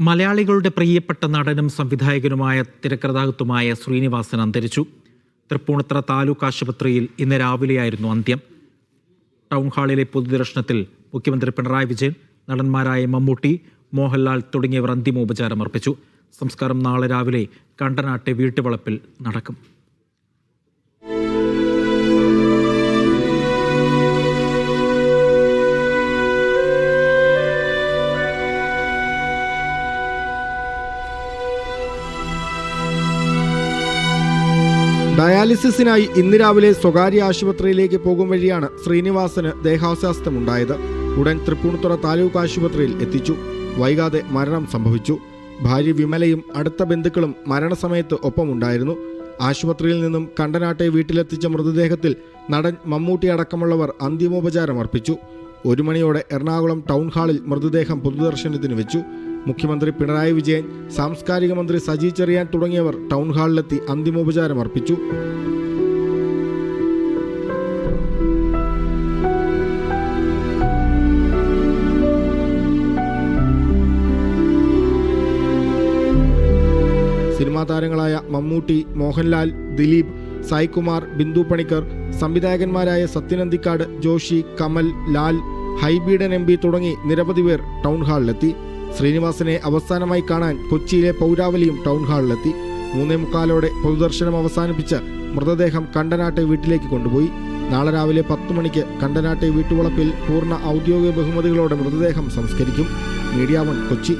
മലയാളികളുടെ പ്രിയപ്പെട്ട നടനും സംവിധായകനുമായ തിരക്കഥാകൃത്തുമായ ശ്രീനിവാസൻ അന്തരിച്ചു. തൃപ്പൂണിത്തുറ താലൂക്ക് ആശുപത്രിയിൽ ഇന്ന് രാവിലെയായിരുന്നു അന്ത്യം. ടൗൺ ഹാളിലെ പൊതുദർശനത്തിൽ മുഖ്യമന്ത്രി പിണറായി വിജയൻ, നടന്മാരായ മമ്മൂട്ടി, മോഹൻലാൽ തുടങ്ങിയവർ അന്തിമോപചാരം അർപ്പിച്ചു. സംസ്കാരം നാളെ രാവിലെ കണ്ടനാട്ടെ വീട്ടുവളപ്പിൽ നടക്കും. ഡയാലിസിസിനായി ഇന്ന് രാവിലെ സ്വകാര്യ ആശുപത്രിയിലേക്ക് പോകും വഴിയാണ് ശ്രീനിവാസന് ദേഹാസ്വാസ്ഥ്യമുണ്ടായത്. ഉടൻ തൃപ്പൂണിത്തുറ താലൂക്ക് ആശുപത്രിയിൽ എത്തിച്ചു. വൈകാതെ മരണം സംഭവിച്ചു. ഭാര്യ വിമലയും അടുത്ത ബന്ധുക്കളും മരണസമയത്ത് ഒപ്പമുണ്ടായിരുന്നു. ആശുപത്രിയിൽ നിന്നും കണ്ടനാട്ടെ വീട്ടിലെത്തിച്ച മൃതദേഹത്തിൽ നടൻ മമ്മൂട്ടി അടക്കമുള്ളവർ അന്തിമോപചാരം അർപ്പിച്ചു. 1 മണിയോടെ എറണാകുളം ടൗൺ ഹാളിൽ മൃതദേഹം പൊതുദർശനത്തിന് വെച്ചു. മുഖ്യമന്ത്രി പിണറായി വിജയൻ, സാംസ്കാരിക മന്ത്രി സജി ചെറിയാൻ തുടങ്ങിയവർ ടൗൺ ഹാളിലെത്തി അന്തിമോപചാരം അർപ്പിച്ചു. സിനിമാ താരങ്ങളായ മമ്മൂട്ടി, മോഹൻലാൽ, ദിലീപ്, സായ്കുമാർ, ബിന്ദു പണിക്കർ, സംവിധായകന്മാരായ സത്യനന്ദിക്കാട്, ജോഷി, കമൽ, ലാൽ, ഹൈബീഡൻ MP തുടങ്ങി നിരവധി പേർ ടൗൺ ഹാളിലെത്തി. ശ്രീനിവാസനെ അവസാനമായി കാണാൻ കൊച്ചിയിലെ പൗരാവലിയും ടൗൺ ഹാളിലെത്തി. 3:45 പൊതുദർശനം അവസാനിപ്പിച്ച് മൃതദേഹം കണ്ടനാട്ടെ വീട്ടിലേക്ക് കൊണ്ടുപോയി. നാളെ രാവിലെ 10 മണിക്ക് കണ്ടനാട്ടെ വീട്ടുവളപ്പിൽ പൂർണ്ണ ഔദ്യോഗിക ബഹുമതികളോടെ മൃതദേഹം സംസ്കരിക്കും. മീഡിയ 1 കൊച്ചി.